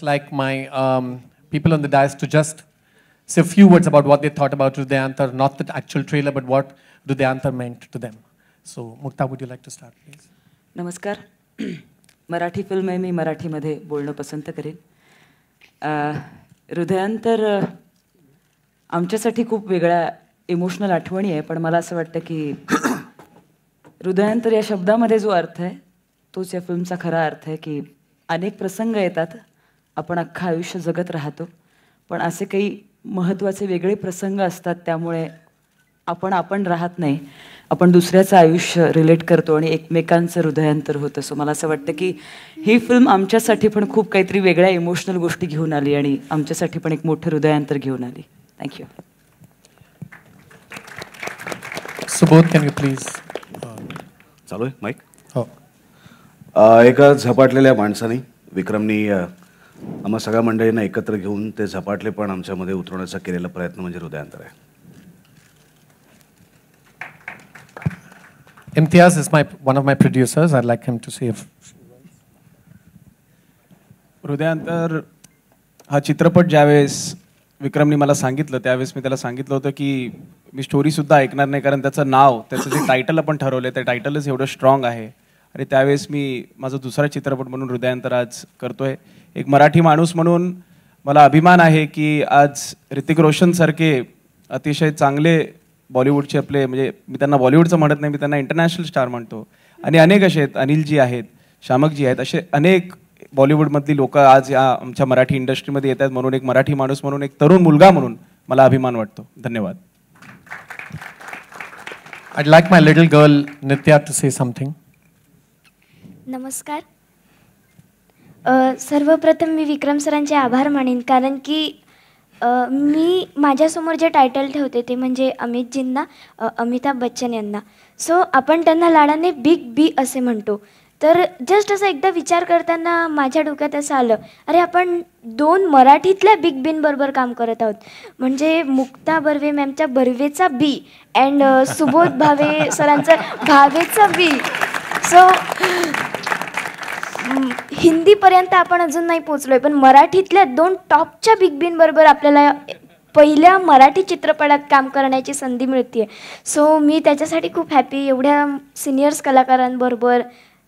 like my people on the dais to just say a few words about what they thought about Hrudayantar, not the actual trailer, but what Hrudayantar meant to them. So, Mukta, would you like to start, please? नमस्कार. Marathi film आहे, मी मराठीमध्ये बोलणं पसंत करेन. हृदयांतर आमच्यासाठी खूप वेगळ्या emotional आठवणी आहे, पण मला असं वाटतं की हृदयांतर या शब्दामध्ये जो अर्थ आहे तोच या फिल्मचा खरा अर्थ आहे की अनेक प्रसंग येतात, आपण अख्खं आयुष्य जगत राहतो, पण असे काही महत्त्वाचे वेगळे प्रसंग असतात त्यामुळे आपण राहत नाही, आपण दुसऱ्याचं आयुष्य रिलेट करतो आणि एकमेकांचं हृदयांतर होतं. सो मला असं वाटतं की ही फिल्म आमच्यासाठी पण खूप काहीतरी वेगळ्या इमोशनल गोष्टी घेऊन आली आणि आमच्यासाठी पण एक मोठं हृदयांतर घेऊन आली. Thank you. Subodh, can you please? चालू आहे माईक? हो. एका झपाटलेल्या माणसाने विक्रमनी आम्हा सगळ्या मंडळींना एकत्र घेऊन ते झपाटलेपण आमच्यामध्ये उतरवण्याचा केलेला प्रयत्न म्हणजे हृदयांतर आहे. Imtiaz is one of my producers. I'd like him to say Hridayantar हा चित्रपट ज्यावेळेस विक्रमने मला सांगितलं त्यावेळेस मी त्याला सांगितलं होतं की मी स्टोरीसुद्धा ऐकणार नाही, कारण त्याचं नाव, त्याचं जे टायटल आपण ठरवलं ते टायटलच एवढं स्ट्रॉंग आहे. आणि त्यावेळेस मी माझा दुसरा चित्रपट म्हणून हृदयांतर आज करतोय. एक मराठी माणूस म्हणून मला अभिमान आहे की आज ऋतिक रोशनसारखे अतिशय चांगले बॉलिवूडचे आपले, म्हणजे मी त्यांना बॉलिवूडचं म्हणत नाही, मी त्यांना इंटरनॅशनल स्टार म्हणतो, आणि अनेक असे आहेत, अनिलजी आहेत, शामकजी आहेत, असे अनेक बॉलिवूडमधली लोक आज या आमच्या मराठी इंडस्ट्रीमध्ये येतात. म्हणून एक मराठी माणूस म्हणून, एक तरुण मुलगा म्हणून मला अभिमान वाटतो. धन्यवाद. I'd like my little girl Nitya to say something. नमस्कार. सर्वप्रथम मी विक्रम सरांचे आभार मानेन, कारण की मी माझ्यासमोर जे टायटल ठेवते ते म्हणजे अमितजींना, अमिताभ बच्चन यांना. सो आपण त्यांना लाडाने बिग बी असे म्हणतो. तर जस्ट असं एकदा विचार करताना माझ्या डोक्यात असं आलं, अरे आपण 2 मराठीतल्या बिग बींबरोबर काम करत आहोत, म्हणजे मुक्ता बर्वे मॅमच्या बर्वेचा बी अँड सुबोध भावे सरांचं भावेचा बी. सो हिंदीपर्यंत आपण अजून नाही पोचलोय, पण मराठीतल्या 2 टॉपच्या बिग बींबरोबर आपल्याला पहिल्या मराठी चित्रपटात काम करण्याची संधी मिळते. सो मी त्याच्यासाठी खूप हॅपी. एवढ्या सिनियर्स कलाकारांबरोबर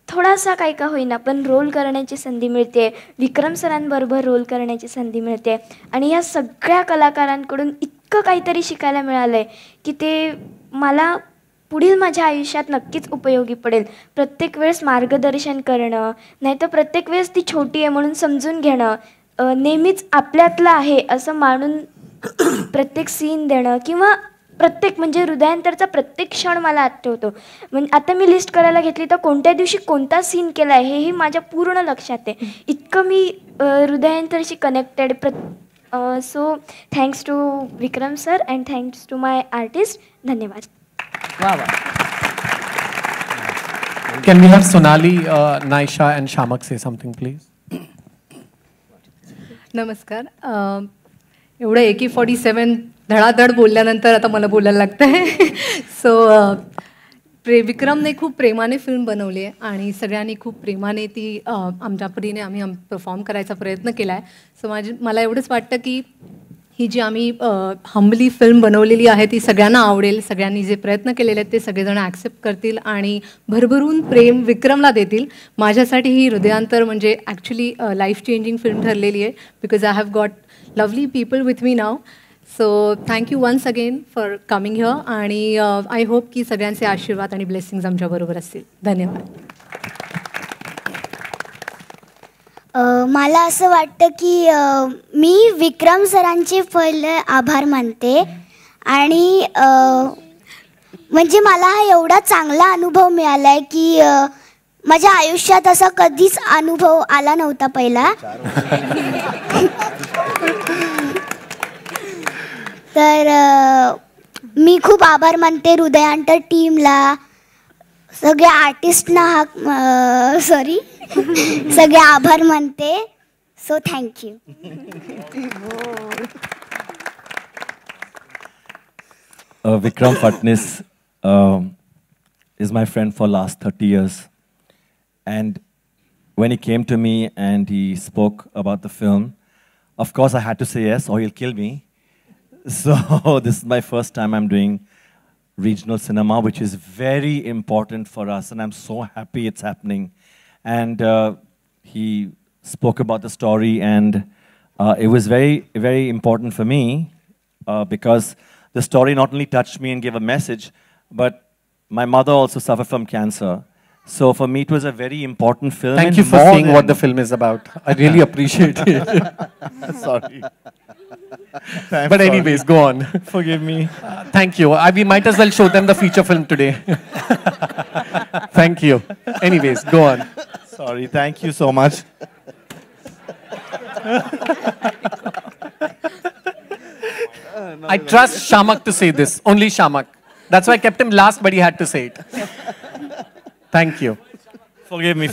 थोडासा काही का होईना पण रोल करण्याची संधी मिळते, विक्रम सरांबरोबर रोल करण्याची संधी मिळते, आणि या सगळ्या कलाकारांकडून इतकं काहीतरी शिकायला मिळालं आहे की ते मला पुढील माझ्या आयुष्यात नक्कीच उपयोगी पडेल. प्रत्येक वेळेस मार्गदर्शन करणं, नाहीतर प्रत्येक वेळेस ती छोटी आहे म्हणून समजून घेणं, नेहमीच आपल्यातलं आहे असं मानून प्रत्येक सीन देणं, किंवा प्रत्येक म्हणजे हृदयांतरचा प्रत्येक क्षण मला आठवतो. म्हणजे आता मी लिस्ट करायला घेतली तर कोणत्या दिवशी कोणता सीन केला आहे हेही माझ्या पूर्ण लक्षात आहे. इतकं मी हृदयांतरशी connected. So thanks to Vikram sir and thanks to my artist. धन्यवाद. वा वा. Can we have Sonali, Naisha and Shamak say something, please? नमस्कार. एवढं AK-47 धडाधड बोलल्यानंतर आता मला बोलायला लागतं आहे. सो विक्रमने खूप प्रेमाने फिल्म बनवली आहे आणि सगळ्यांनी खूप प्रेमाने ती आमच्या परीने आम्ही परफॉर्म करायचा प्रयत्न केला आहे. सो मला एवढंच वाटतं की ही जी आम्ही हंबली फिल्म बनवलेली आहे ती सगळ्यांना आवडेल. सगळ्यांनी जे प्रयत्न केलेले आहेत ते सगळेजण ॲक्सेप्ट करतील आणि भरभरून प्रेम विक्रमला देतील. माझ्यासाठी ही हृदयांतर म्हणजे ॲक्च्युली लाईफ चेंजिंग फिल्म ठरलेली आहे, because I have got lovely people with me now. So thank you once again for coming here, आणि आय होप की सगळ्यांचे आशीर्वाद आणि ब्लेसिंग्स आमच्याबरोबर असतील. धन्यवाद. मला असं वाटतं की मी विक्रम सरांचे पहिले आभार मानते, आणि म्हणजे मला हा एवढा चांगला अनुभव मिळाला आहे की माझ्या आयुष्यात असा कधीच अनुभव आला नव्हता पहिला. तर मी खूप आभार मानते हृदयांतर टीमला, सगळ्या आर्टिस्टना सगळे आभार मानते. So thank you. Vikram Fatnis is my friend for last 30 years, and when he came to me and he spoke about the film, of course I had to say yes or he'll kill me. So this is my first time I'm doing regional cinema, which is very important for us, and I'm so happy it's happening. And he spoke about the story, and it was very, very important for me because the story not only touched me and gave a message, but my mother also suffered from cancer. So for me, it was a very important film. Thank you for saying what the film is about. I really appreciate it. Sorry. But anyways, go on. Forgive me. Thank you. We might as well show them the feature film today. Thank you. Anyways, go on. Sorry, thank you so much. I trust Shamak to say this. Only Shamak. That's why I kept him last, but he had to say it. Thank you. Forgive me.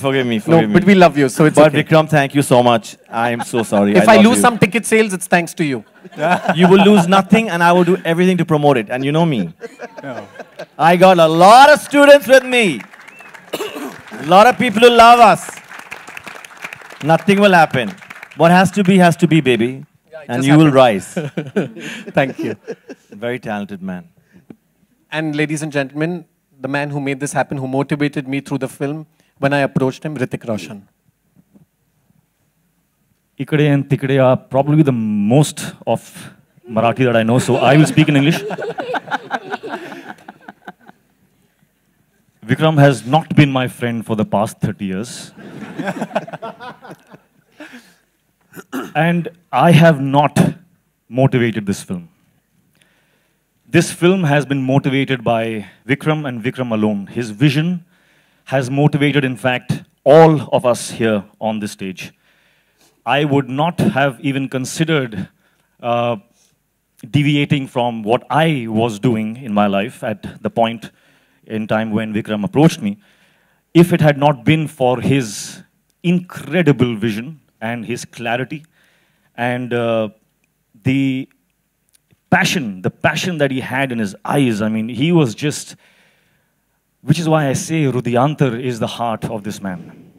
No, but we love you, so it's But okay. Vikram, thank you so much. I am so sorry. If I love lose you. some ticket sales, it's thanks to you. You will lose nothing, and I will do everything to promote it. And you know me. I got a lot of students with me. A lot of people who love us. Nothing will happen. What has to be, baby. And you will rise. Thank you. Very talented man. And ladies and gentlemen, the man who made this happen, who motivated me through the film, when I approached him, Hrithik Roshan. Ikade and Tikade are probably the most of Marathi that I know, so I will speak in English. Vikram has not been my friend for the past 30 years. And I have not motivated this film. This film has been motivated by Vikram and Vikram alone. His vision has motivated, in fact, all of us here on this stage. I would not have even considered deviating from what I was doing in my life at the point in time when Vikram approached me, if it had not been for his incredible vision and his clarity and the passion that he had in his eyes. I mean, he was just, which is why I say Hrudyantar is the heart of this man.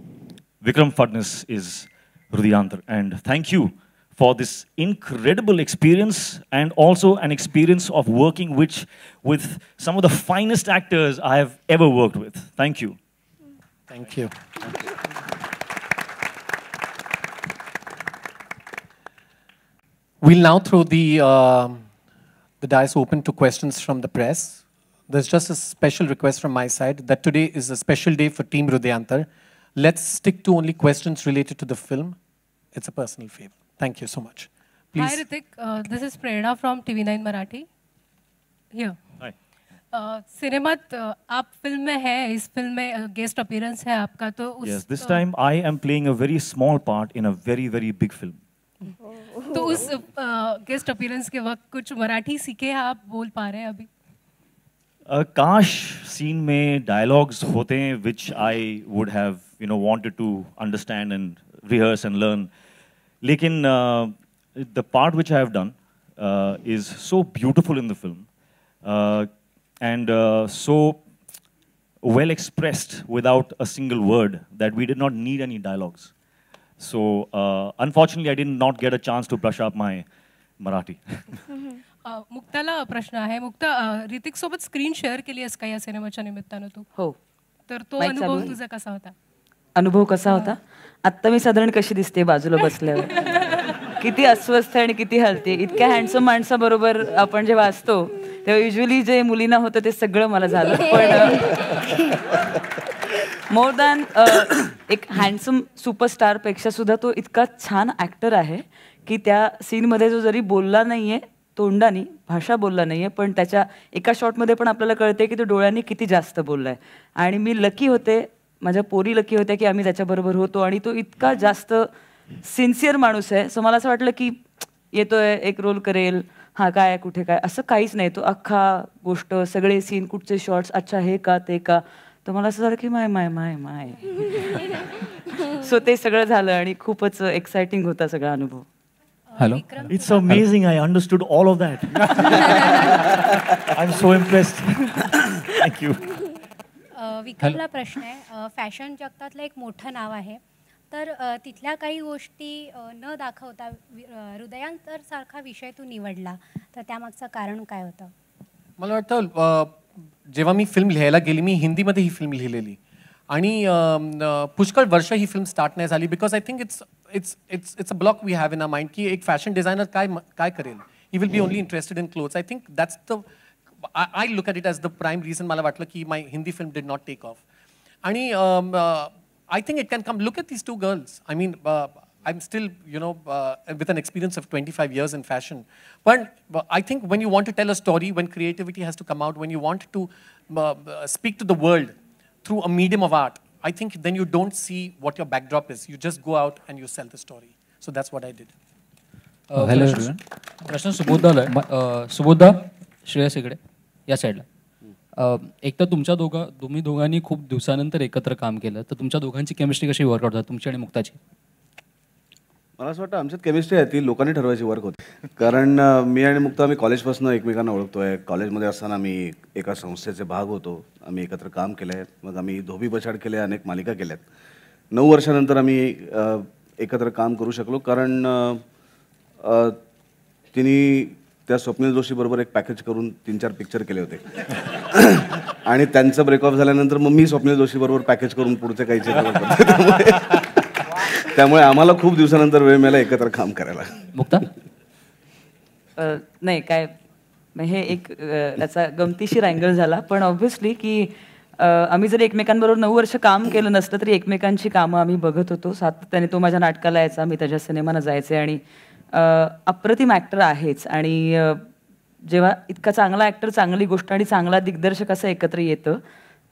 Vikram Phadnis is Hrudyantar. And thank you for this incredible experience and also an experience of working with some of the finest actors I have ever worked with. Thank you. Thank you. We'll now throw the dice open to questions from the press. There's just a special request from my side that today is a special day for Team Hrudyantar. Let's stick to only questions related to the film. It's a personal favor. Thank you so much. Please. Hi Hrithik, this is Prerna from TV9 Marathi. Here. Hi. सिनेमात आप film में हैं, इस film में guest appearance है आपका तो उस Yes, this time I am playing a very small part in a very, very big film. तो उस guest appearance के वक्त कुछ मराठी सीखे हैं आप बोल पा रहे हैं अभी? काश सीन में dialogues होते हैं which I would have wanted to understand and rehearse and learn. लेकिन the part which I have done is so beautiful in the film and so well expressed without a single word that we did not need any dialogues. So unfortunately, I did not get a chance to brush up my Marathi. मुक्ताला प्रश्न आहे. मुक्ता, ऋतिक सोबत screen share केली आहेस का या सिनेमाच्या निमित्तानं तू? हो. तर तो अनुभव तुझा कसा होता? अनुभव कसा होता? आत्ता मी साधारण कशी दिसते बाजूला बसल्यावर? किती अस्वस्थ आणि किती हलते. इतक्या हँडसम माणसाबरोबर आपण जेव्हा असतो तेव्हा युजली जे मुलींना होतं ते सगळं मला झालं. पण मोर दॅन एक हँडसम सुपरस्टार पेक्षा सुद्धा तो इतका छान ॲक्टर आहे की त्या सीनमध्ये जो जरी बोलला नाहीये तोंडानी, भाषा बोलला नाहीये, पण त्याच्या एका शॉटमध्ये पण आपल्याला कळते की तो डोळ्यांनी किती जास्त बोललाय. आणि मी लकी होते, माझ्या पोरी लकी होत्या की आम्ही त्याच्याबरोबर होतो आणि तो इतका जास्त सिन्सिअर माणूस आहे. सो मला असं वाटलं की येतोय एक रोल करेल, हां काय कुठे काय, असं काहीच नाही. तो अख्खा गोष्ट, सगळे सीन, कुठचे शॉट्स, अच्छा हे का ते का, तर मला असं झालं की माय माय माय माय. सो ते सगळं झालं आणि खूपच एक्साइटिंग होता सगळा अनुभव. Hello. It's amazing. I understood all of that. I'm so impressed. Thank you. विक्रमला प्रश्न आहे. फॅशन जगतातलं एक मोठं नाव आहे तर तिथल्या काही गोष्टी न दाखवता हृदयांतर सारखा विषय तू निवडला, तर त्यामागचं कारण काय होतं? मला वाटतं जेव्हा मी फिल्म लिहायला गेली, मी हिंदीमध्ये ही फिल्म लिहिलेली आणि पुष्कळ वर्ष ही फिल्म स्टार्ट नाही झाली because I think it's a block we have in a mind की एक फॅशन डिझायनर काय करेल. He will be only interested in clothes. I think that's the I look at it as the prime reason. मला वाटलं की my Hindi film did not take off. आणि I think it can come. Look at these two girls. I mean, I'm still, with an experience of 25 years in fashion. But I think when you want to tell a story, when creativity has to come out, when you want to speak to the world through a medium of art, I think then you don't see what your backdrop is. You just go out and you sell the story. So that's what I did. Hello everyone. प्रश्न सुबोधदा सुबोधदा श्रेयस इकडे या साईडला. एक तर तुम्ही दोघांनी खूप दिवसानंतर एकत्र काम केलं, तर तुमच्या दोघांची केमिस्ट्री कशी वर्कआउट झाली, तुमची आणि मुक्ताची? मला असं वाटतं आमच्यात केमिस्ट्री आहे ती लोकांनी ठरवायची वर्क होती. कारण मी आणि मुक्ता आम्ही कॉलेजपासून एकमेकांना ओळखतोय. कॉलेजमध्ये असताना आम्ही एका संस्थेचे भाग होतो. आम्ही एकत्र काम केलं आहे. मग आम्ही धोबी पछाड केले, अनेक मालिका केल्यात. 9 वर्षानंतर आम्ही एकत्र काम करू शकलो कारण तिने त्या स्वप्नील जोशीबरोबर एक पॅकेज करून 3-4 पिक्चर केले होते आणि त्यांचं ब्रेकअप झाल्यानंतर मग मी स्वप्नील जोशीबरोबर पॅकेज करून पुढचे काही चित्रपट. त्यामुळे आम्हाला खूप दिवसानंतर वेळ मिळाला एकत्र काम करायला. मुक्ता नाही काय हे एक त्याचा गमतीशीर अँगल झाला. पण ऑब्व्हियसली की आम्ही जरी एकमेकांबरोबर 9 वर्ष काम केलं नसलं तरी एकमेकांची कामं आम्ही बघत होतो. सातत्याने तो माझ्या नाटकाला यायचा, मी त्याच्या सिनेमाला जायचे आणि अप्रतिम ॲक्टर आहेच. आणि जेव्हा इतका चांगला ॲक्टर, चांगली गोष्ट आणि चांगला दिग्दर्शक असं एकत्र येतं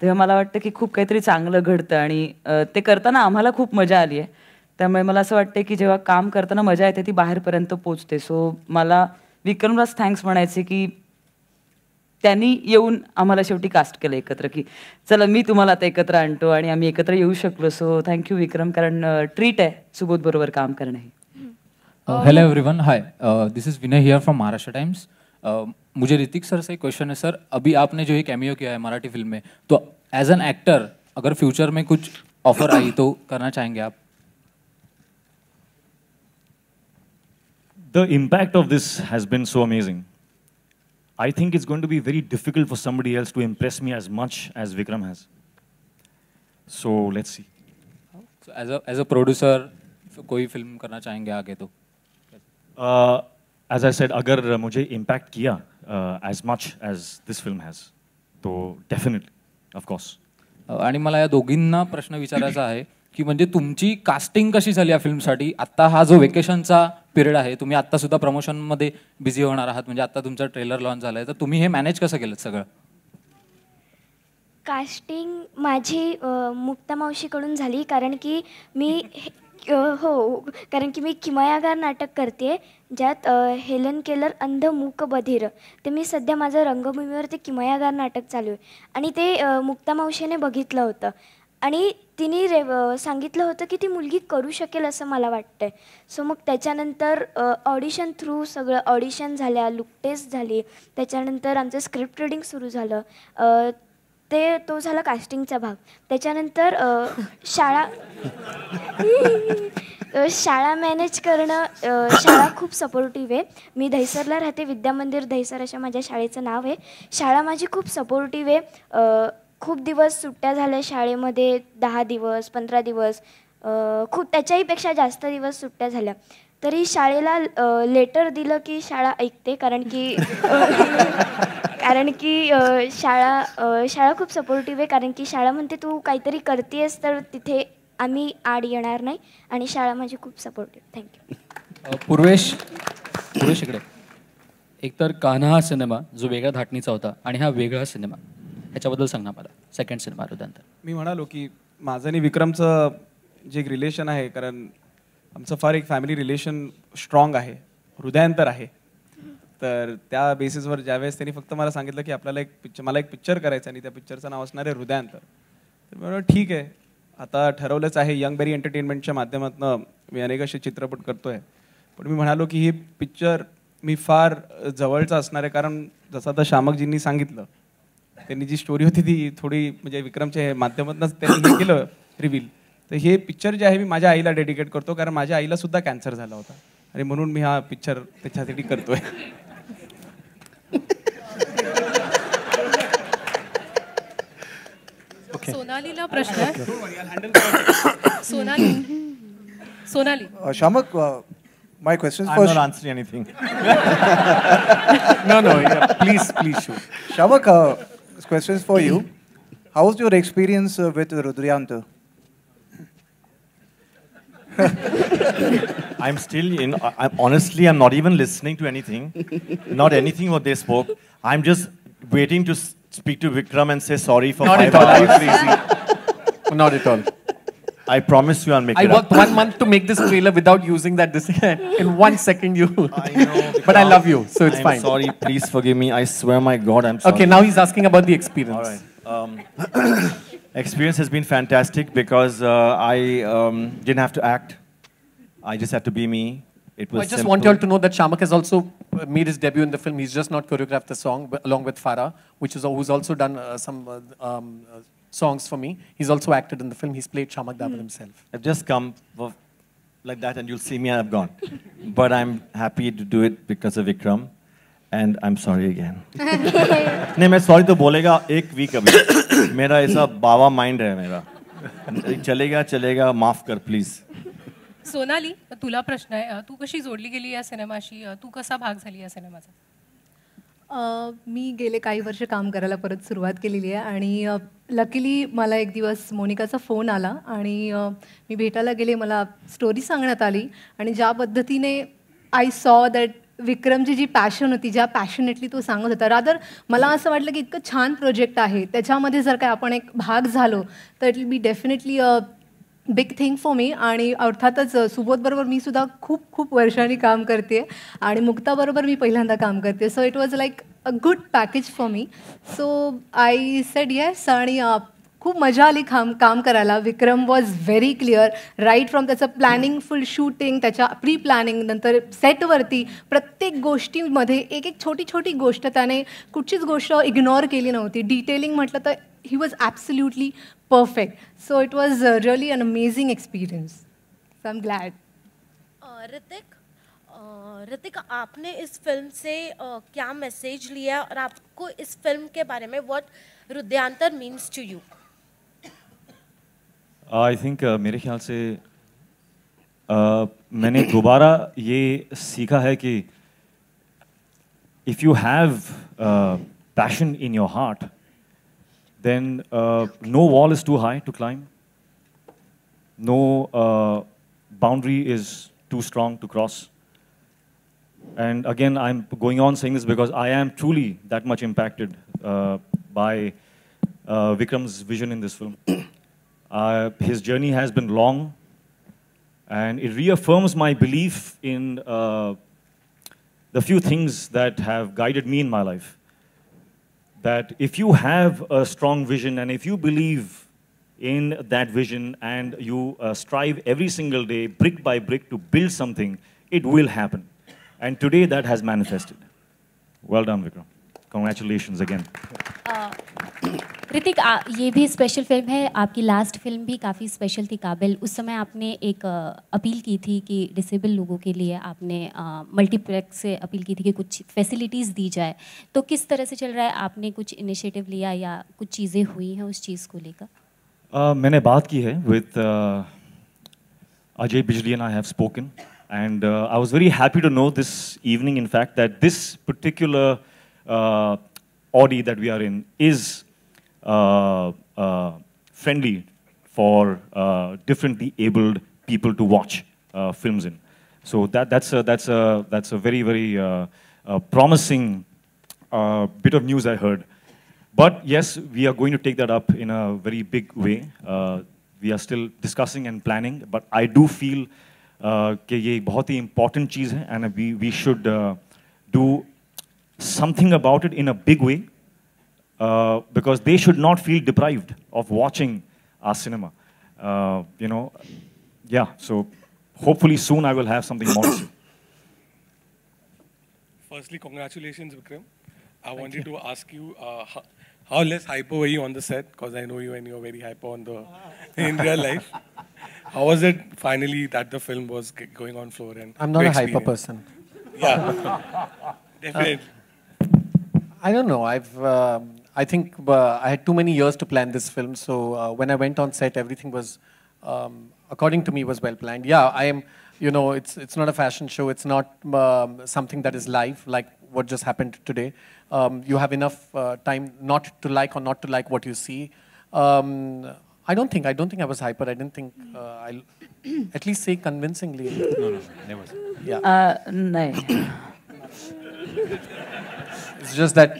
तेव्हा मला वाटतं की खूप काहीतरी चांगलं घडतं आणि ते करताना आम्हाला खूप मजा आली आहे. त्यामुळे मला असं वाटतं की जेव्हा काम करताना मजा येते ती बाहेरपर्यंत पोचते. सो मला विक्रमलाच थँक्स म्हणायचे की त्यांनी येऊन आम्हाला शेवटी कास्ट केलं एकत्र, की चला मी तुम्हाला आता एकत्र आणतो आणि आम्ही एकत्र येऊ शकलो. सो थँक्यू विक्रम, कारण ट्रीट आहे सुबोध बरोबर काम करणं हे. Hello everyone, high, this is Vinay here from Maharashtra times. मुझे ऋतिक सर से एक क्वेश्चन है सर. अभी आपने जो ये कैमियो किया है मराठी फिल्म में, तो एज एन एक्टर अगर फ्यूचर में कुछ ऑफर आई तो करना चाहेंगे आप? The impact of this has been so amazing. I think it's going to be very difficult for somebody else to impress me as much as Vikram has. So let's see. So as a producer, कोई film करना चाहेंगे आगे तो? As I said, अगर मुझे impact किया as much as this film has, तो definitely, of course. आणि मला या दोघींना प्रश्न विचारायचा आहे की म्हणजे तुमची कास्टिंग कशी झाली या फिल्मसाठी? आत्ता हा जो वेकेशनचा पिरियड आहे, तुम्ही आत्ता सुद्धा प्रमोशनमध्ये बिझी होणार आहात, म्हणजे आता तुमचा ट्रेलर लॉन्च झाला आहे, तर तुम्ही हे मॅनेज कसं केलं सगळं? कास्टिंग माझी मुक्ता मावशीकडून झाली कारण की मी कारण की मी किमयागार नाटक करते ज्यात हेलन केलर अंध मूक बधिर, ते मी सध्या माझं रंगभूमीवर ते किमयागार नाटक चालू आहे आणि ते मुक्ता मावशीने बघितलं होतं आणि तिने सांगितलं होतं की ती मुलगी करू शकेल असं मला वाटतंय. सो मग त्याच्यानंतर ऑडिशन थ्रू सगळं ऑडिशन झाल्या, लुक टेस्ट झाली, त्याच्यानंतर आमचं स्क्रिप्ट रिडिंग सुरू झालं. तो झाला कास्टिंगचा भाग. त्याच्यानंतर शाळा मॅनेज करणं, शाळा खूप सपोर्टिव्ह आहे. मी दहिसरला राहते, विद्यामंदिर दहिसर अशा माझ्या शाळेचं नाव आहे. शाळा माझी खूप सपोर्टिव्ह आहे. खूप दिवस सुट्ट्या झाल्या शाळेमध्ये, 10 दिवस 15 दिवस, खूप त्याच्याही पेक्षा जास्त दिवस सुट्ट्या झाल्या. तरी शाळेला लेटर दिलं की शाळा ऐकते कारण की शाळा खूप सपोर्टिव्ह आहे. कारण की शाळा म्हणते तू काहीतरी करतेस तर तिथे आम्ही आड येणार नाही आणि शाळा माझी खूप सपोर्टिव्ह. थँक्यू. पूर्वेश इकडे. एकतर कान्हा हा सिनेमा जो वेगळ्या धाटणीचा होता आणि हा वेगळा सिनेमा, ह्याच्याबद्दल सांग ना मला. Second cinema Hridayantar. मी म्हणालो की माझं आणि विक्रमचं जे एक रिलेशन आहे, कारण आमचं फार एक फॅमिली रिलेशन स्ट्रॉंग आहे, हृदयांतर आहे. तर त्या बेसिसवर ज्यावेळेस त्यांनी फक्त मला सांगितलं की आपल्याला मला एक पिक्चर करायचं आणि त्या पिक्चरचं नाव असणार आहे हृदयांतर, तर मी म्हणालो ठीक आहे, आता ठरवलंच आहे. यंग बेरी एंटरटेनमेंटच्या माध्यमातून मी अनेक असे चित्रपट करतोय. पण मी म्हणालो की हे पिक्चर मी फार जवळचं असणार आहे, कारण जसं आता शामकजींनी सांगितलं, त्यांनी जी स्टोरी होती ती थोडी म्हणजे विक्रमच्या माध्यमातूनच त्यांनी हे केलं रिव्हील, तर हे पिक्चर जे आहे मी माझ्या आईला डेडिकेट करतो, कारण माझ्या आईला सुद्धा कॅन्सर झाला होता आणि म्हणून मी हा पिक्चर त्याच्यासाठी करतोय. सोनालीला प्रश्न आहे. Sonali. Shamak, my question is I'm for not answering anything. No, yeah, please shoot. Shamak, this question is for you. How was your experience with Rudrayant? I'm still honestly, I'm not even listening to anything. Not anything what they spoke. I'm just waiting to speak to Vikram and say sorry for Not 5 at all. Are you hours. crazy? Not at all. I promise you I'll make I it up. worked 1 month to make this trailer without using that. In 1 second, you. I know. But I love you, so it's I'm fine. sorry. Please forgive me. I swear, my God, I'm sorry. Okay, now he's asking about the experience. All right. Experience has been fantastic because I didn't have to act. I just had to be me. It was I just simple. want you all to know that Shamak has also made his debut in the film. He's just not choreographed the song along with Farah, who's also done some songs for me. He's also acted in the film. He's played Shamak Dawar himself. I've just come like that and you'll see me and I've gone. But I'm happy to do it because of Vikram. And I'm sorry again. नहीं मैं sorry तो बोलेगा एक week अभी. मेरा ऐसा बावा mind है मेरा. चलेगा माफ कर please. सोनाली, तुला प्रश्न आहे. तू कशी जोडली गेली या सिनेमाशी? तू कसा भाग झाली या सिनेमाचा? मी गेले काही वर्ष काम करायला परत सुरुवात केलेली आहे आणि लकीली मला एक दिवस मोनिकाचा फोन आला आणि मी भेटायला गेले. मला स्टोरी सांगण्यात आली आणि ज्या पद्धतीने I saw that विक्रमची G passion होती, ज्या पॅशनेटली तो सांगत होता, रादर मला असं वाटलं की इतकं छान प्रोजेक्ट आहे, त्याच्यामध्ये जर काय आपण एक भाग झालो तर it will be definitely a big thing for me. आणि अर्थातच सुबोधबरोबर मी सुद्धा खूप वर्षांनी काम करते आणि मुक्ताबरोबर मी पहिल्यांदा काम करते. So it was like a good package for me. So I said yes आणि खूप मजा आली काम करायला. Vikram was very clear right from त्याचं प्लॅनिंग, फुल शूटिंग, त्याच्या प्री प्लॅनिंग, नंतर सेटवरती प्रत्येक गोष्टीमध्ये एक छोटी गोष्ट त्याने कुठचीच गोष्ट इग्नोर केली नव्हती. डिटेलिंग म्हटलं तर he was absolutely perfect. So it was really an amazing experience. So I'm glad. Hrithik, आपने इस फिल्म से क्या मैसेज लिया और आपको इस फिल्म के बारे में what Hridayantar means to you? I think मेरे ख्याल से मैंने दोबारा ये सीखा है कि if you have passion in your heart, then no wall is too high to climb. No boundary is too strong to cross. And again, I'm going on saying this because I am truly that much impacted by Vikram's vision in this film. His journey has been long, and it reaffirms my belief in the few things that have guided me in my life. That if you have a strong vision and if you believe in that vision and you strive every single day, brick by brick, to build something, it will happen. And today that has manifested. Well done, Vikram. Congratulations again. Hrithik, ये भी special film है. आपकी last film भी काफ़ी special थी, काबिल. उस समय आपने एक अपील की थी कि डिसेबल लोगों के लिए आपने मल्टीप्लेक्स से अपील की थी कि कुछ फैसिलिटीज़ दी जाए. तो किस तरह से चल रहा है? आपने कुछ इनिशिएटिव लिया या कुछ चीज़ें हुई हैं उस चीज़ को लेकर? मैंने बात की है with Ajay Bijli and I have spoken. And I was very happy to know this evening, in fact, that this particular Audi that we are in is friendly for differently abled people to watch films in. So that's a very promising bit of news I heard. But yes, we are going to take that up in a very big way. We are still discussing and planning, but I do feel कि ये एक बहुत ही important चीज़ है, and we should do something about it in a big way. Because they should not feel deprived of watching our cinema. So hopefully soon I will have something more to say. Firstly, congratulations, Vikram. I wanted to ask you how less hyper were you on the set? Because I know you and you're very hyper in real life. How was it finally that the film was going on floor and I'm not your a hyper experience? person. Yeah, definitely. I don't know. I think I had too many years to plan this film. So when I went on set, everything was, according to me, was well planned. Yeah, I am. You know, it's not a fashion show. It's not something that is live, like what just happened today. You have enough time not to like or not to like what you see. I don't think I was hyper. I didn't think I'll at least say convincingly. No, never. Yeah. नाही. It's just that,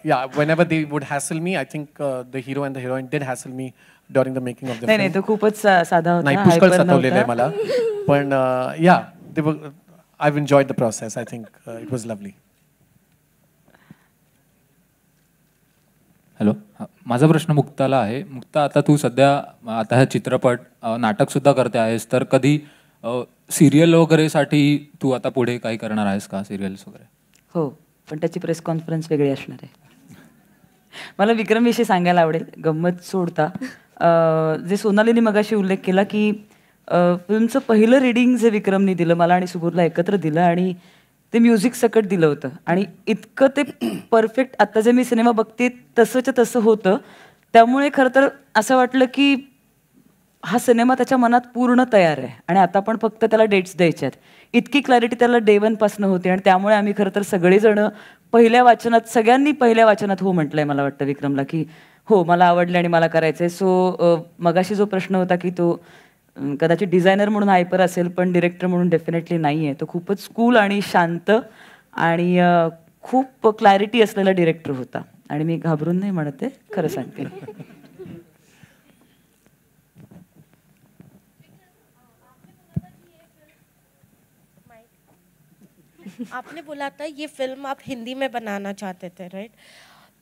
yeah, whenever they would hassle me, I think the hero and the heroine did hassle me during the making of the नाही film. नाही, तो खूपच साधा होता. नाही, पुष्कळ hyper सतावलेलं आहे नव्हता. मला. पण yeah, they were. I've enjoyed the process. I think it was lovely. Hello, माझा प्रश्न मुक्ताला आहे. मुक्ता, आता तू सध्या आता हा चित्रपट नाटकसुद्धा करते आहेस, तर कधी सिरियल वगैरेसाठी तू आता पुढे काही करणार आहेस का, सिरियल्स वगैरे? हो, पण त्याची प्रेस कॉन्फरन्स वेगळी असणार आहे. मला विक्रमविषयी सांगायला आवडेल, गंमत सोडता. जे सोनालीने मगाशी उल्लेख केला की फिल्मचं पहिलं रीडिंग जे विक्रमने दिलं मला आणि सुबोधला एकत्र दिलं आणि ते म्युझिक सकट दिलं होतं आणि इतकं ते परफेक्ट आत्ता जे मी सिनेमा बघते तसंच्या तसं होतं. त्यामुळे खरं तर असं वाटलं की हा सिनेमा त्याच्या मनात पूर्ण तयार आहे आणि आता आपण फक्त त्याला डेट्स द्यायच्या आहेत. इतकी क्लॅरिटी त्याला डे वनपासनं होते आणि त्यामुळे आम्ही खरं तर सगळेजण पहिल्या वाचनात, सगळ्यांनी पहिल्या वाचनात हो म्हटलंय मला वाटतं विक्रमला की हो मला आवडले आणि मला करायचंय. सो मगाशी जो प्रश्न होता की तो कदाचित डिझायनर म्हणून हायपर असेल पण डिरेक्टर म्हणून डेफिनेटली नाही आहे. तो खूपच कूल आणि शांत आणि खूप क्लॅरिटी असलेला डिरेक्टर होता आणि मी घाबरून नाही म्हणते, खरं सांगते. आपने बोला था ये फिल्म आप हिंदी में बनाना चाहते थे, राइट?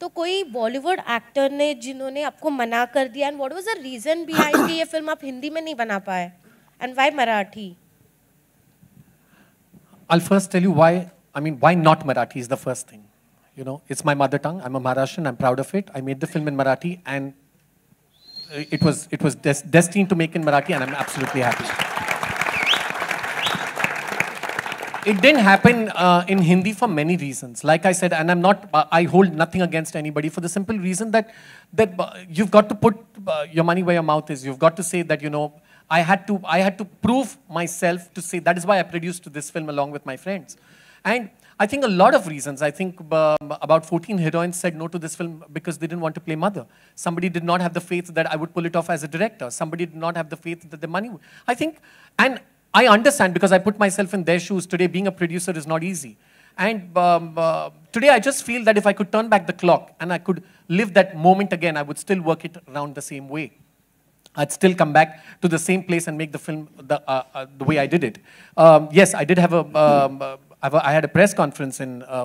तो कोई बॉलीवुड एक्टर ने जिन्होंने आपको मना कर दिया, एंड व्हाट वाज द रीजन बिहाइंड कि ये फिल्म आप हिंदी में नहीं बना पाए, एंड व्हाई Marathi? I'll first tell you why. I mean, why not Marathi is the first thing. You know, it's my mother tongue. I'm a Maharashtrian. I'm proud of it. I made the film in Marathi, and it was destined to make in Marathi, and I'm absolutely happy. It didn't happen in Hindi for many reasons. Like I said, and I'm not. I hold nothing against anybody for the simple reason that you've got to put your money where your mouth is. You've got to say that, you know, I had to prove myself to say that is why I produced this film along with my friends. And I think a lot of reasons. I think about 14 heroines said no to this film because they didn't want to play mother. Somebody did not have the faith that I would pull it off as a director. Somebody did not have the faith that the money would. I think, and I understand because I put myself in their shoes. Today, being a producer is not easy. And today, I just feel that if I could turn back the clock and I could live that moment again, I would still work it around the same way. I'd still come back to the same place and make the film the way I did it. Yes, I did have I had a press conference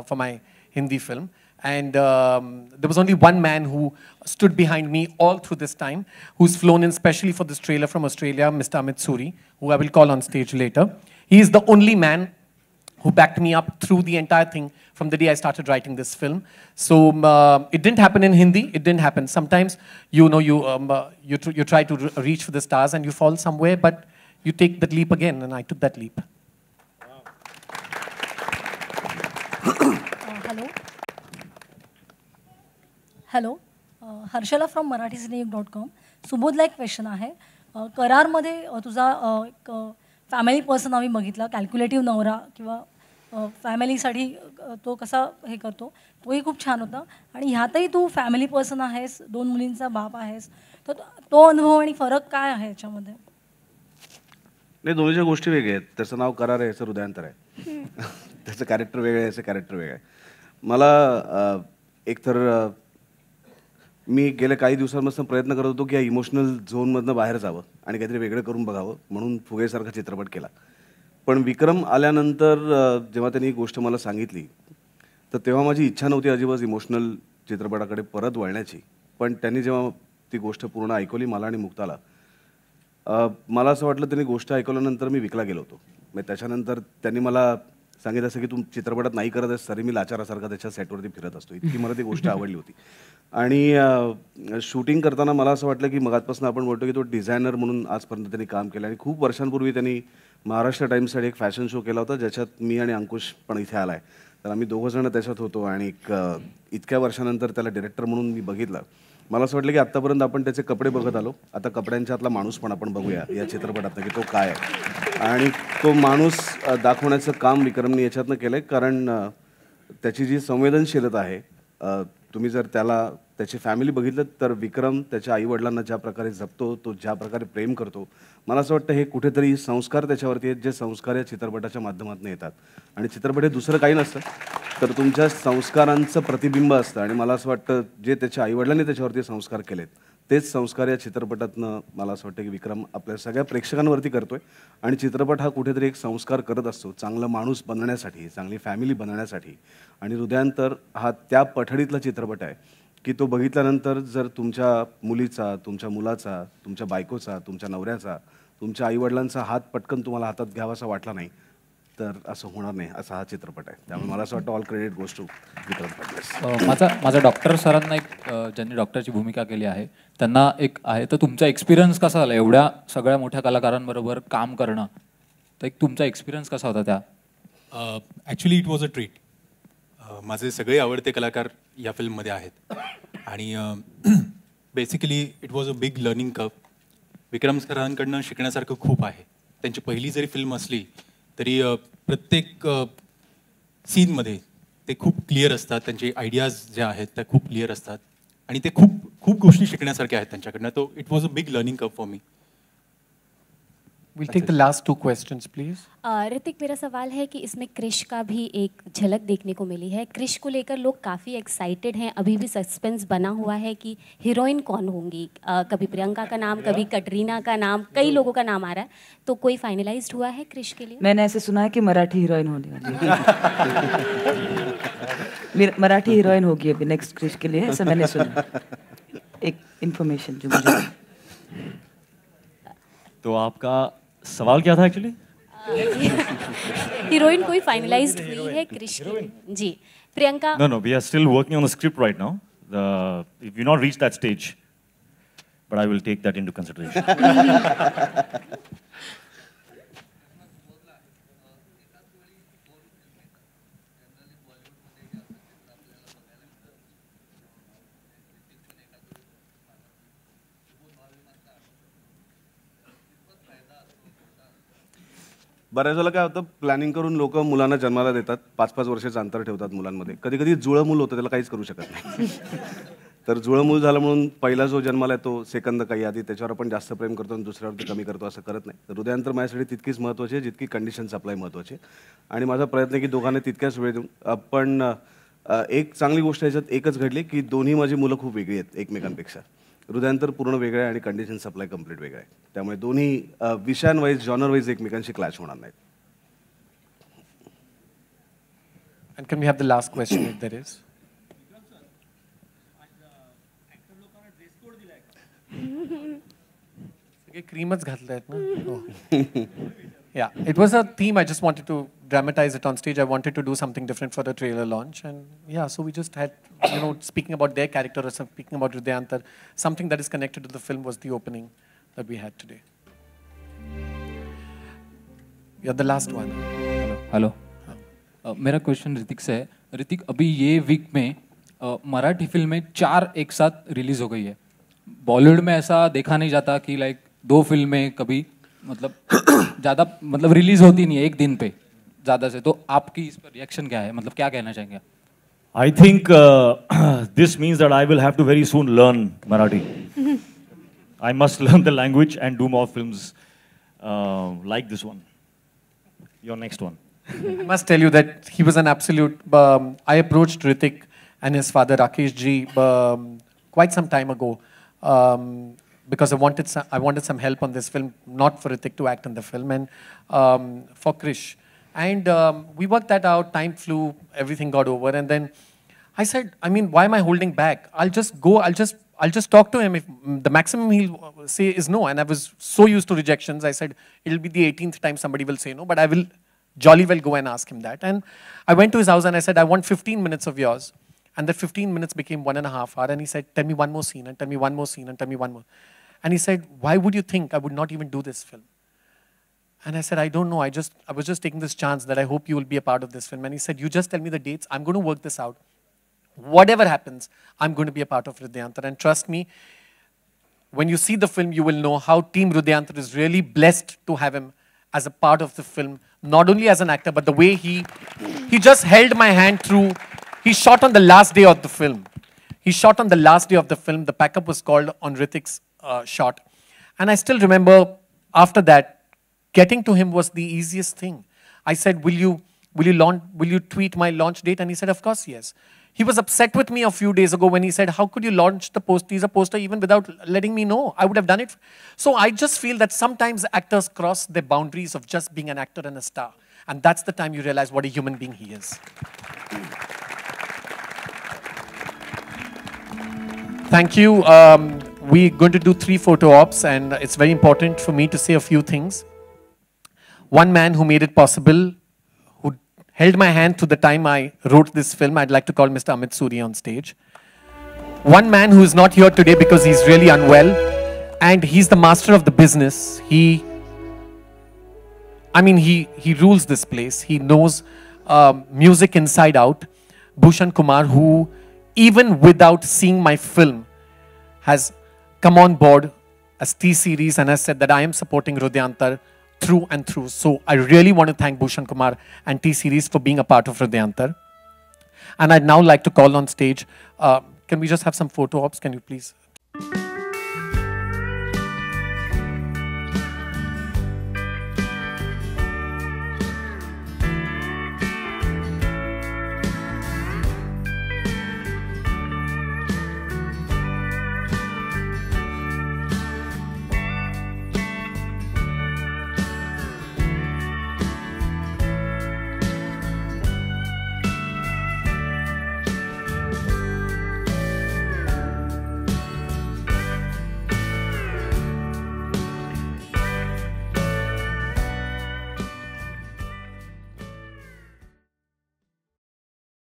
for my Hindi film, and there was only one man who stood behind me all through this time, who's flown in specially for this trailer from Australia, Mr. Amit Suri, who I will call on stage later. He is the only man who backed me up through the entire thing from the day I started writing this film. So it didn't happen in Hindi. It didn't happen. Sometimes, you know, you try to reach for the stars and you fall somewhere, but you take that leap again, and I took that leap. Hello, Harshala from marathisineuk.com. सुबोधला एक question आहे. करारमध्ये तुझा एक family person आम्ही बघितला, calculative नवरा किंवा फॅमिलीसाठी तो कसा हे करतो, तोही खूप छान होता. आणि ह्यातही तू फॅमिली पर्सन आहेस, 2 मुलींचा बाप आहेस, तर तो अनुभव आणि फरक काय आहे याच्यामध्ये? नाही, दोन्हीच्या गोष्टी वेगळ्या आहेत. त्याचं नाव करार आहे, याचं हृदयांतर आहे. त्याचं कॅरेक्टर वेगळं आहे, याचं कॅरेक्टर वेगळं आहे. मला एकतर मी गेल्या काही दिवसांपासून प्रयत्न करत होतो की या इमोशनल झोनमधनं बाहेर जावं आणि काहीतरी वेगळं करून बघावं, म्हणून फुगेसारखा चित्रपट केला. पण विक्रम आल्यानंतर जेव्हा त्यांनी ही गोष्ट मला सांगितली तर तेव्हा माझी इच्छा नव्हती अजिबात इमोशनल चित्रपटाकडे परत वळण्याची. पण त्यांनी जेव्हा ती गोष्ट पूर्ण ऐकवली मला आणि मुक्ताला, मला असं वाटलं त्यांनी गोष्ट ऐकवल्यानंतर मी विकला गेलो होतो. मग त्याच्यानंतर त्यांनी मला सांगितलं असं की तू चित्रपटात नाही करत आहेस तरी मी लाचारासारखा त्याच्या सेटवरती फिरत असतो. इतकी मला ती गोष्ट आवडली होती. आणि शूटिंग करताना मला असं वाटलं की मगाचपासून आपण बोलतो की तो डिझायनर म्हणून आजपर्यंत त्यांनी काम केलं आणि खूप वर्षांपूर्वी त्यांनी महाराष्ट्र टाइम्ससाठी एक फॅशन शो केला होता ज्याच्यात मी आणि अंकुश पण इथे आला आहे. तर आम्ही दोघंजणं त्याच्यात होतो आणि इतक्या वर्षानंतर त्याला डिरेक्टर म्हणून मी बघितलं. मला असं वाटलं की आत्तापर्यंत आपण त्याचे कपडे बघत आलो, आता कपड्यांच्यातला माणूस पण आपण बघूया या चित्रपटातनं की तो काय आहे. आणि तो माणूस दाखवण्याचं काम विक्रमने याच्यातनं केलं आहे. कारण त्याची जी संवेदनशीलता आहे, तुम्ही जर त्याची फॅमिली बघितलं तर विक्रम त्याच्या आईवडिलांना ज्या प्रकारे जपतो, तो ज्या प्रकारे प्रेम करतो, मला असं वाटतं हे कुठेतरी संस्कार त्याच्यावरती आहेत जे संस्कार या चित्रपटाच्या माध्यमातून येतात. आणि चित्रपट हे दुसरं काही नसतं तर तुमच्या संस्कारांचं प्रतिबिंब असतं. आणि मला असं वाटतं जे त्याच्या आईवडिलांनी त्याच्यावरती संस्कार केलेत तेच संस्कार या चित्रपटातनं मला असं वाटतं की विक्रम आपल्या सगळ्या प्रेक्षकांवरती करतोय. आणि चित्रपट हा कुठेतरी एक संस्कार करत असतो चांगला माणूस बनण्यासाठी, चांगली फॅमिली बनण्यासाठी. आणि हृदयांतर हा त्या पठडीतला चित्रपट आहे की तो बघितल्यानंतर जर तुमच्या मुलीचा, तुमच्या मुलाचा, तुमच्या बायकोचा, तुमच्या नवऱ्याचा, तुमच्या आईवडिलांचा हात पटकन तुम्हाला हातात घ्यावासा वाटला नाही तर असं होणार नाही, असा हा चित्रपट आहे. त्यामुळे मला असं वाटतं ऑल क्रेडिट गोज टू विक्रम फडणवीस. माझा डॉक्टर सरांना एक ज्यांनी डॉक्टरची भूमिका केली आहे त्यांना एक आहे, तर तुमचा एक्सपिरियन्स कसा झाला एवढ्या सगळ्या मोठ्या कलाकारांबरोबर काम करणं? तर एक तुमचा एक्सपिरियन्स कसा होता त्या? Actually it was a treat. माझे सगळे आवडते कलाकार या फिल्ममध्ये आहेत आणि basically it was a big learning curve. Vikram सरांकडनं शिकण्यासारखं खूप आहे. त्यांची पहिली जरी फिल्म असली तरी प्रत्येक सीनमध्ये ते खूप क्लिअर असतात. त्यांचे आयडियाज ज्या आहेत त्या खूप क्लिअर असतात आणि ते खूप खूप गोष्टी शिकण्यासारख्या आहेत त्यांच्याकडनं. तो it was a big learning curve for me. We'll take the last two questions, please. Hrithik, मेरा सवाल है कि इसमें क्रिश का भी एक झलक देखने को मिली है. क्रिश को लेकर लोग काफ़ी एक्साइटेड हैं. अभी भी सस्पेंस बना हुआ है कि हीरोइन कौन होंगी. कभी प्रियंका का नाम, कभी कटरीना का नाम, कई लोगों का नाम आ रहा है. तो कोई फाइनलाइज्ड हुआ है क्रिश के लिए? मैंने ऐसे सुना है कि मराठी हीरोइन होने वाली है. मराठी हीरोइन होगी अभी नेक्स्ट क्रिश के लिए, ऐसा मैंने सुना. एक इंफॉर्मेशन जो मुझे. तो आपका सवाल क्या था एक्चुअली? हीरोइन कोई फाइनलाइज्ड हुई है क्रिश के लिए? जी, Priyanka. No, we are still working on the script right now. We've not reached that stage, but I will take that into consideration. बऱ्याच वेळेला काय होतं, प्लॅनिंग करून लोक मुलांना जन्माला देतात, 5-5 वर्षाचं अंतर ठेवतात मुलांमध्ये. कधी कधी जुळं मूल होतं, त्याला काहीच करू शकत नाही. तर जुळं मूल झालं म्हणून पहिला जो जन्माला आहे तो सेकंद काही आधी त्याच्यावर आपण जास्त प्रेम करतो आणि दुसऱ्यावरती कमी करतो असं करत नाही. तर हृदयांतर माझ्यासाठी तितकीच महत्त्वाची आहे जितकी कंडिशन सप्लाय महत्त्वाची आहे. आणि माझा प्रयत्न आहे की दोघांना तितक्याच वेळ देऊन आपण एक चांगली गोष्ट याच्यात एकच घडली की दोन्ही माझी मुलं खूप वेगळी आहेत एकमेकांपेक्षा. हृदयांतर पूर्ण वेगळं आहे आणि कंडिशन सप्लाय कम्प्लीट वेगळं आहे. त्यामुळे दोन्ही विषयांवाईज, जॉनर वाईज एकमेकांशी क्लॅश होणार नाहीत. And can we have the last question if there is? सगळे क्रीमच घातलेत ना. Yeah, it was a theme. I just wanted to dramatize it on stage. I wanted to do something different for the trailer launch, and yeah, so we just had, speaking about their character or speaking about Hridayantar, something that is connected to the film was the opening that we had today. You're the last one. Hello, मेरा question Hrithik से है. ऋतिक, अभी ये weak में मराठी फिल्में 4 एक साथ release हो गई है. बॉलीवुड में ऐसा देखा नहीं जाता कि लाइक 2 फिल्में कभी मतलब ज़्यादा मतलब रिलीज होती नहीं है एक दिन पे ज़्यादा से. तो आपकी इस पर रिएक्शन क्या है, मतलब क्या कहना चाहेंगे? I think this means that I will have to very soon learn Marathi. I must learn the language and do more films like this one. Your next one. I must tell you that he was an absolute. I approached Hrithik and his father Rakesh ji quite some time ago because I wanted some help on this film, not for Hrithik to act in the film, and for Krish. And we worked that out. Time flew, everything got over, and then I said, I mean, why am I holding back? I'll just go. I'll just talk to him. If the maximum he'll say is no, and I was so used to rejections, I said it'll be the 18th time somebody will say no, but I will jolly well go and ask him that. And I went to his house and I said, I want 15 minutes of yours. And the 15 minutes became 1.5 hours. And he said, tell me one more scene, and tell me one more scene, and tell me one more. And he said, why would you think I would not even do this film? And I said, I don't know. I was just taking this chance that I hope you will be a part of this film. And he said, you just tell me the dates. I'm going to work this out. Whatever happens, I'm going to be a part of Hrudyantar. And trust me, when you see the film, you will know how Team Hrudyantar is really blessed to have him as a part of the film, not only as an actor, but the way he just held my hand through. He shot on the last day of the film. He shot on the last day of the film. The pack-up was called on Hrithik's shot. And I still remember after that, getting to him was the easiest thing. I said, will you tweet my launch date? And he said, of course, yes. He was upset with me a few days ago when he said, how could you launch the teaser poster even without letting me know? I would have done it. So I just feel that sometimes actors cross the boundaries of just being an actor and a star. And that's the time you realize what a human being he is. Thank you. We're going to do 3 photo ops, and it's very important for me to say a few things. One man who made it possible, who held my hand through the time I wrote this film, I'd like to call Mr. Amit Suri on stage. One man who is not here today because he's really unwell, and he's the master of the business. He rules this place. He knows music inside out. Bhushan Kumar, who even without seeing my film, has come on board as T-Series and has said that I am supporting Hrudyantar through and through. So I really want to thank Bhushan Kumar and T-Series for being a part of Hrudyantar. And I'd now like to call on stage, can we just have some photo ops? Can you please